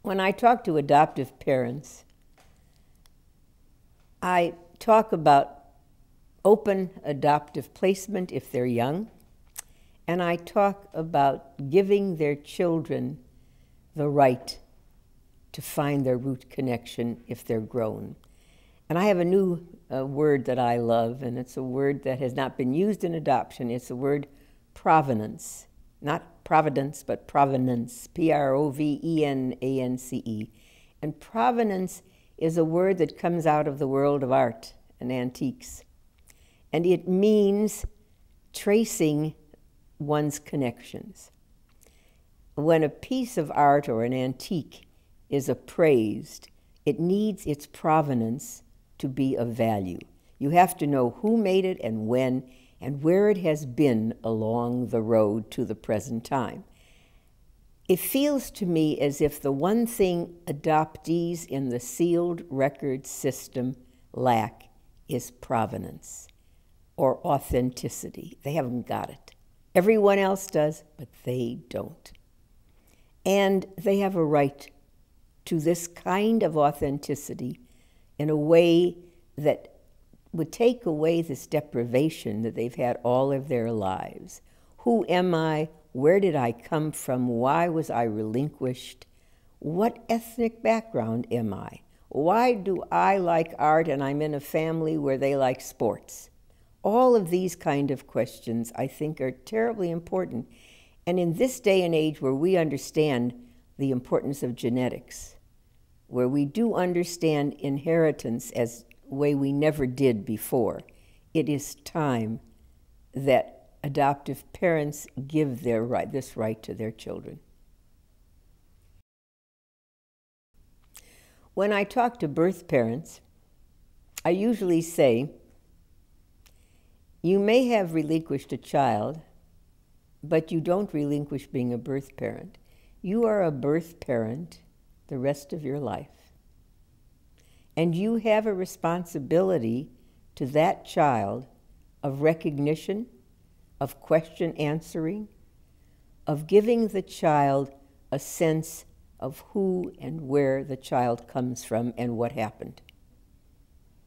When I talk to adoptive parents, I talk about open adoptive placement if they're young, and I talk about giving their children the right to find their root connection if they're grown. And I have a new word that I love, and it's a word that has not been used in adoption. It's the word provenance. Not providence, but provenance, Provenance. And provenance is a word that comes out of the world of art and antiques. And it means tracing one's connections. When a piece of art or an antique is appraised, it needs its provenance to be of value. You have to know who made it and when, and where it has been along the road to the present time. It feels to me as if the one thing adoptees in the sealed record system lack is provenance or authenticity. They haven't got it. Everyone else does, but they don't. And they have a right to this kind of authenticity in a way that would take away this deprivation that they've had all of their lives. Who am I? Where did I come from? Why was I relinquished? What ethnic background am I? Why do I like art and I'm in a family where they like sports? All of these kind of questions, I think, are terribly important. And in this day and age where we understand the importance of genetics, where we do understand inheritance as a way we never did before, it is time that adoptive parents give this right to their children. When I talk to birth parents, I usually say, you may have relinquished a child, but you don't relinquish being a birth parent. You are a birth parent the rest of your life. And you have a responsibility to that child of recognition, of question answering, of giving the child a sense of who and where the child comes from and what happened.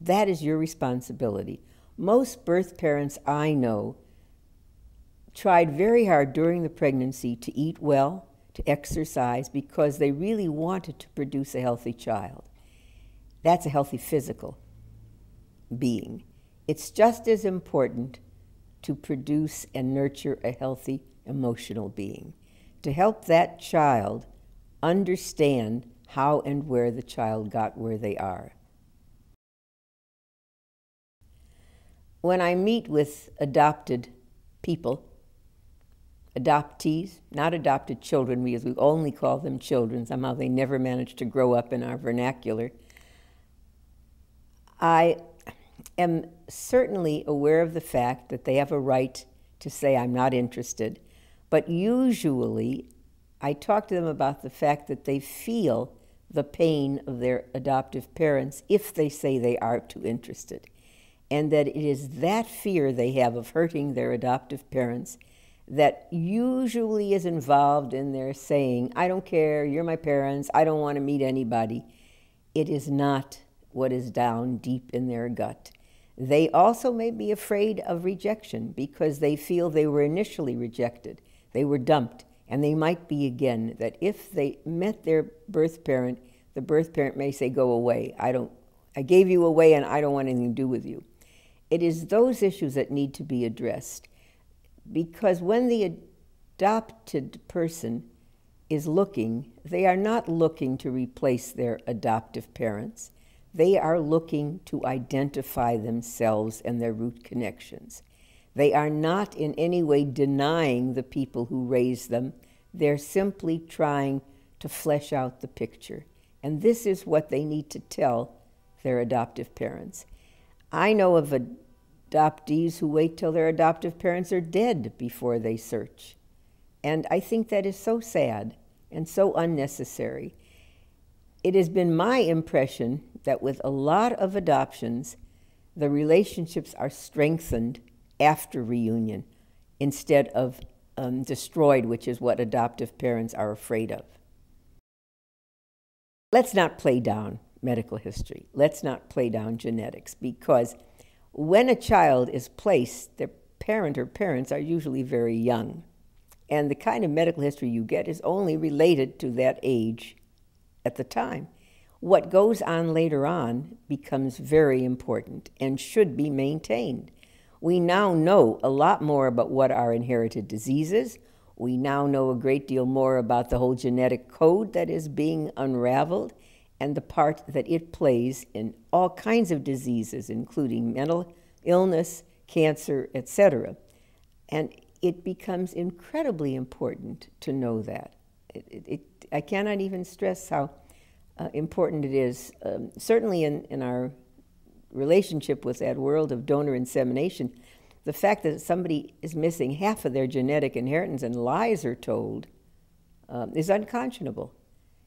That is your responsibility. Most birth parents I know tried very hard during the pregnancy to eat well, to exercise, because they really wanted to produce a healthy child. That's a healthy physical being. It's just as important to produce and nurture a healthy emotional being, to help that child understand how and where the child got where they are. When I meet with adopted people, adoptees, not adopted children, because we only call them children, somehow they never manage to grow up in our vernacular, I am certainly aware of the fact that they have a right to say, I'm not interested, but usually I talk to them about the fact that they feel the pain of their adoptive parents if they say they are too interested, and that it is that fear they have of hurting their adoptive parents that usually is involved in their saying, I don't care, you're my parents, I don't want to meet anybody. It is not what is down deep in their gut. They also may be afraid of rejection because they feel they were initially rejected. They were dumped, and they might be again, that if they met their birth parent, the birth parent may say, go away. I gave you away and I don't want anything to do with you. It is those issues that need to be addressed, because when the adopted person is looking, they are not looking to replace their adoptive parents. They are looking to identify themselves and their root connections. They are not in any way denying the people who raised them. They're simply trying to flesh out the picture. And this is what they need to tell their adoptive parents. I know of adoptees who wait till their adoptive parents are dead before they search. And I think that is so sad and so unnecessary. It has been my impression that with a lot of adoptions, the relationships are strengthened after reunion instead of destroyed, which is what adoptive parents are afraid of. Let's not play down medical history. Let's not play down genetics, because when a child is placed, their parent or parents are usually very young. And the kind of medical history you get is only related to that age at the time. What goes on later on becomes very important and should be maintained. We now know a lot more about what are inherited diseases. We now know a great deal more about the whole genetic code that is being unraveled and the part that it plays in all kinds of diseases, including mental illness, cancer, etc. And it becomes incredibly important to know that. I cannot even stress how important it is, certainly in our relationship with that world of donor insemination. The fact that somebody is missing half of their genetic inheritance and lies are told is unconscionable.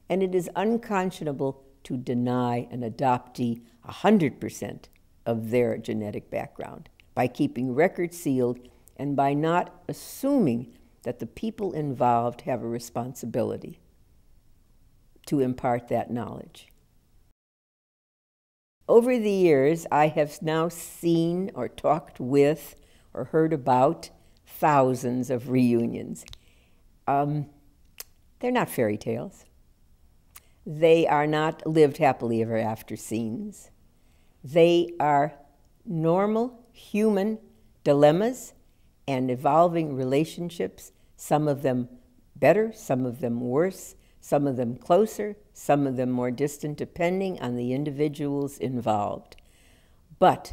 And it is unconscionable to deny an adoptee 100% of their genetic background by keeping records sealed and by not assuming that the people involved have a responsibility to impart that knowledge. Over the years, I have now seen or talked with or heard about thousands of reunions. They're not fairy tales. They are not lived happily ever after scenes. They are normal human dilemmas and evolving relationships, some of them better, some of them worse, some of them closer, some of them more distant, depending on the individuals involved. But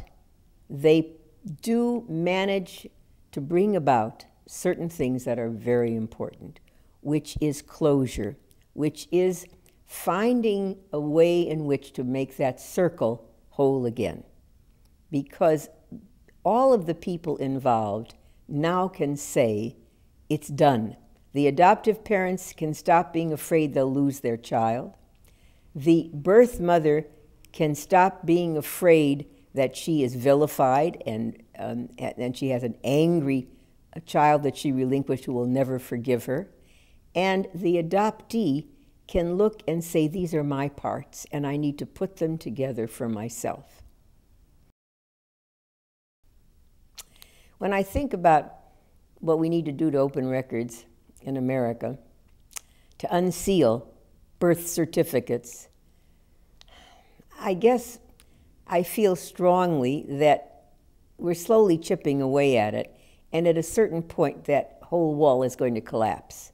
they do manage to bring about certain things that are very important, which is closure, which is finding a way in which to make that circle whole again. Because all of the people involved now can say, it's done. The adoptive parents can stop being afraid they'll lose their child. The birth mother can stop being afraid that she is vilified and she has an angry child that she relinquished who will never forgive her. And the adoptee can look and say, these are my parts, and I need to put them together for myself. When I think about what we need to do to open records in America, to unseal birth certificates, I guess I feel strongly that we're slowly chipping away at it, and at a certain point that whole wall is going to collapse.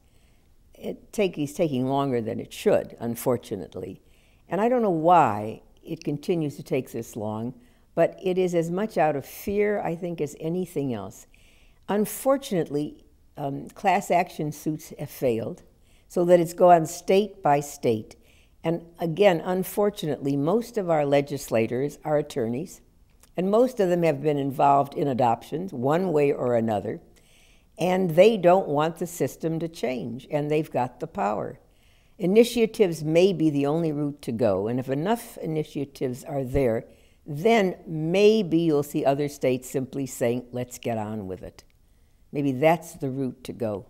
It's taking longer than it should, unfortunately. And I don't know why it continues to take this long, but it is as much out of fear, I think, as anything else. Unfortunately, class action suits have failed, so that it's gone state by state. And again, unfortunately, most of our legislators are attorneys, and most of them have been involved in adoptions one way or another, and they don't want the system to change, and they've got the power. Initiatives may be the only route to go, and if enough initiatives are there, then maybe you'll see other states simply saying, let's get on with it. Maybe that's the route to go.